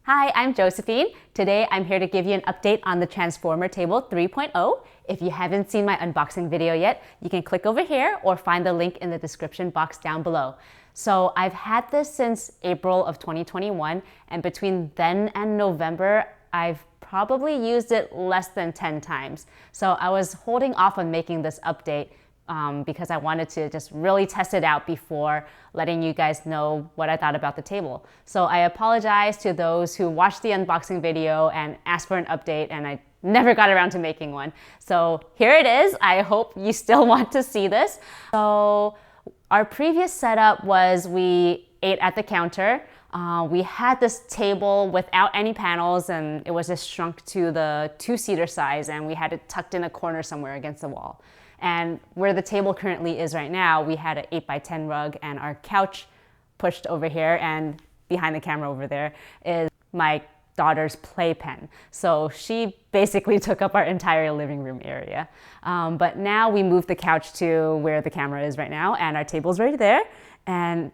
Hi, I'm Josephine. Today I'm here to give you an update on the Transformer Table 3.0. If you haven't seen my unboxing video yet, you can click over here or find the link in the description box down below. So I've had this since April of 2021, and between then and November, I've probably used it less than 10 times. So I was holding off on making this update because I wanted to just really test it out before letting you guys know what I thought about the table. So I apologize to those who watched the unboxing video and asked for an update, and I never got around to making one. So here it is. I hope you still want to see this. So our previous setup was we ate at the counter. We had this table without any panels, and it was just shrunk to the 2-seater size, and we had it tucked in a corner somewhere against the wall. And where the table currently is right now, we had an 8x10 rug and our couch pushed over here, and behind the camera over there is my daughter's playpen. So she basically took up our entire living room area. But now we moved the couch to where the camera is right now, and our table's right there. And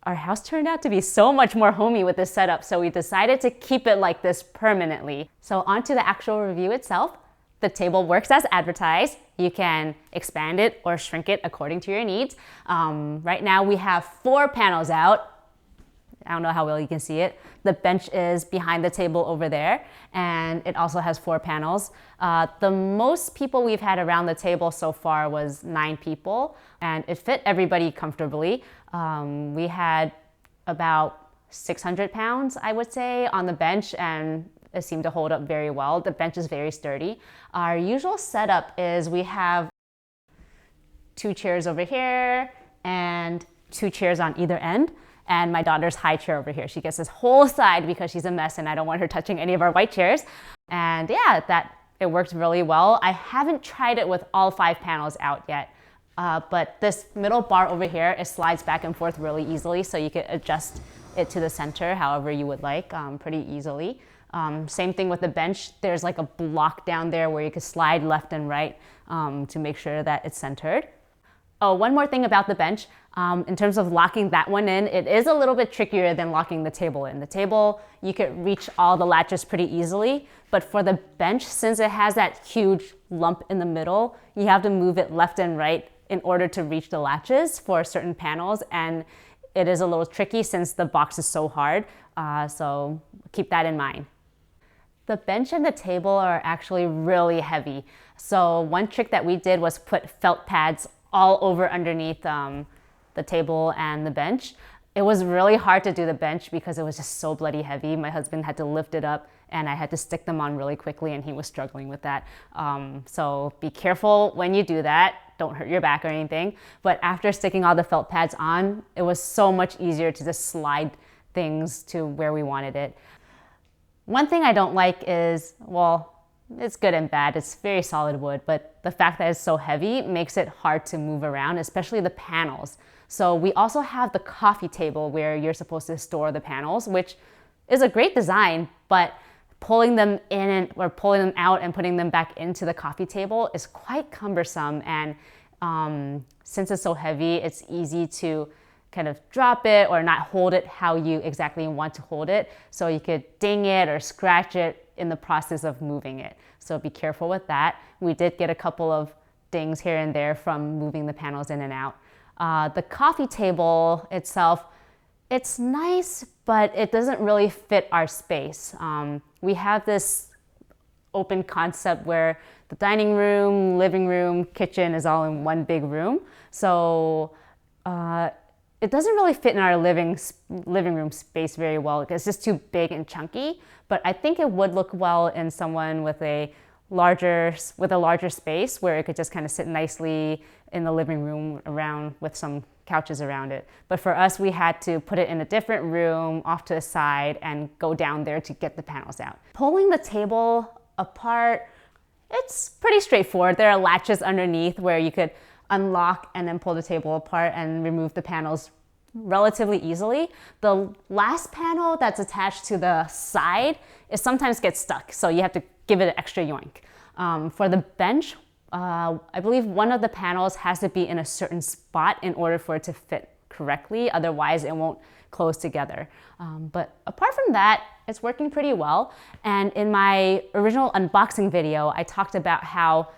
our house turned out to be so much more homey with this setup, so we decided to keep it like this permanently. So on to the actual review itself. The table works as advertised. You can expand it or shrink it according to your needs. Right now we have 4 panels out. I don't know how well you can see it. The bench is behind the table over there, and it also has 4 panels. The most people we've had around the table so far was 9 people, and it fit everybody comfortably. We had about 600 pounds, I would say, on the bench, and it seemed to hold up very well. The bench is very sturdy. Our usual setup is we have 2 chairs over here and 2 chairs on either end, and my daughter's high chair over here. She gets this whole side because she's a mess and I don't want her touching any of our white chairs. And yeah, it worked really well. I haven't tried it with all 5 panels out yet, but this middle bar over here, it slides back and forth really easily, so you could adjust it to the center however you would like pretty easily. Same thing with the bench. There's like a block down there where you can slide left and right to make sure that it's centered. Oh, one more thing about the bench. In terms of locking that one in, it is a little bit trickier than locking the table in. The table, you could reach all the latches pretty easily, but for the bench, since it has that huge lump in the middle, you have to move it left and right in order to reach the latches for certain panels, and it is a little tricky since the box is so hard, so keep that in mind. The bench and the table are actually really heavy. So one trick that we did was put felt pads all over underneath the table and the bench. It was really hard to do the bench because it was just so bloody heavy. My husband had to lift it up and I had to stick them on really quickly, and he was struggling with that. So be careful when you do that. Don't hurt your back or anything. But after sticking all the felt pads on, it was so much easier to just slide things to where we wanted it. One thing I don't like is, well, it's good and bad. It's very solid wood, but the fact that it's so heavy makes it hard to move around, especially the panels. So we also have the coffee table where you're supposed to store the panels, which is a great design, but pulling them in or pulling them out and putting them back into the coffee table is quite cumbersome. And since it's so heavy, it's easy to kind of drop it or not hold it how you exactly want to hold it. So you could ding it or scratch it in the process of moving it. So be careful with that. We did get a couple of dings here and there from moving the panels in and out. The coffee table itself, it's nice, but it doesn't really fit our space. We have this open concept where the dining room, living room, kitchen is all in one big room. So it doesn't really fit in our living room space very well. It's just too big and chunky, but I think it would look well in someone with a larger space where it could just kind of sit nicely in the living room around with some couches around it. But for us, we had to put it in a different room off to the side and go down there to get the panels out. Pulling the table apart, it's pretty straightforward. There are latches underneath where you could unlock and then pull the table apart and remove the panels relatively easily. The last panel that's attached to the side sometimes gets stuck, so you have to give it an extra yoink. For the bench, I believe one of the panels has to be in a certain spot in order for it to fit correctly. Otherwise, it won't close together. But apart from that, it's working pretty well. And in my original unboxing video, I talked about how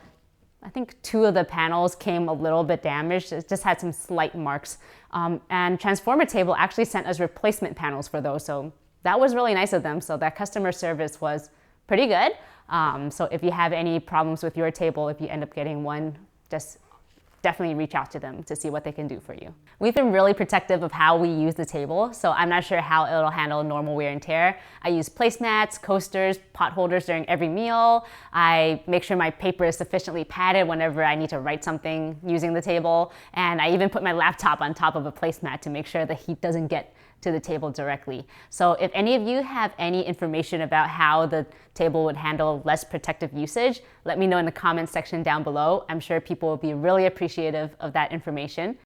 I think 2 of the panels came a little bit damaged. It just had some slight marks. And Transformer Table actually sent us replacement panels for those. So that was really nice of them. So that customer service was pretty good. So if you have any problems with your table, if you end up getting one, just definitely reach out to them to see what they can do for you. We've been really protective of how we use the table, so I'm not sure how it'll handle normal wear and tear. I use placemats, coasters, pot holders during every meal. I make sure my paper is sufficiently padded whenever I need to write something using the table, and I even put my laptop on top of a placemat to make sure the heat doesn't get to the table directly. So if any of you have any information about how the table would handle less protective usage, let me know in the comments section down below. I'm sure people will be really appreciative of that information.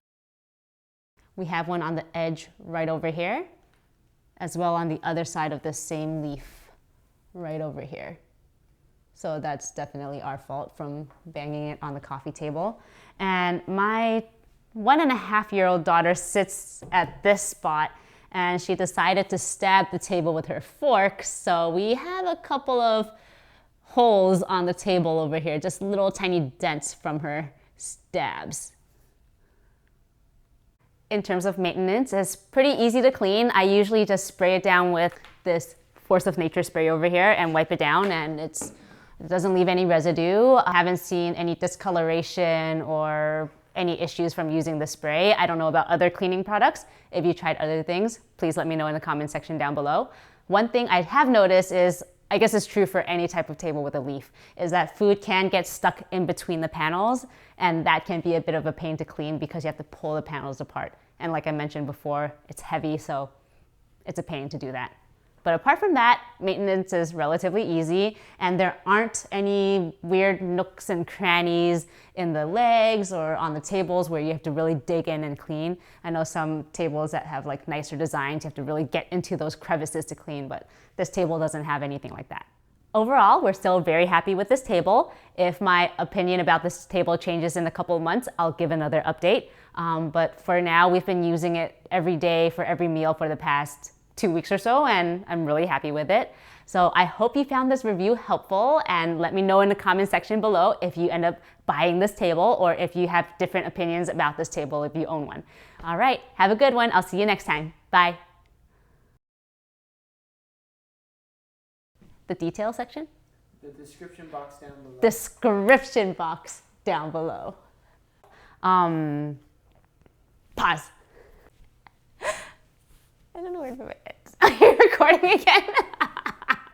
We have one on the edge right over here, as well on the other side of the same leaf right over here. So that's definitely our fault from banging it on the coffee table. And my 1.5-year-old daughter sits at this spot, and she decided to stab the table with her fork. So we have a couple of holes on the table over here, just little tiny dents from her stabs. In terms of maintenance, it's pretty easy to clean. I usually just spray it down with this Force of Nature spray over here and wipe it down, and it doesn't leave any residue. I haven't seen any discoloration or any issues from using the spray. I don't know about other cleaning products. If you tried other things, please let me know in the comment section down below. One thing I have noticed is, I guess it's true for any type of table with a leaf, is that food can get stuck in between the panels, and that can be a bit of a pain to clean because you have to pull the panels apart. And like I mentioned before, it's heavy, so it's a pain to do that. But apart from that, maintenance is relatively easy, and there aren't any weird nooks and crannies in the legs or on the tables where you have to really dig in and clean. I know some tables that have like nicer designs, you have to really get into those crevices to clean, but this table doesn't have anything like that. Overall, we're still very happy with this table. If my opinion about this table changes in a couple of months, I'll give another update. But for now, we've been using it every day for every meal for the past 2 weeks or so, and I'm really happy with it. So I hope you found this review helpful, and let me know in the comment section below if you end up buying this table or if you have different opinions about this table if you own one. All right, have a good one. I'll see you next time. Bye. The detail section? The description box down below. Description box down below. Pause. I don't know where to put it. Are you recording again?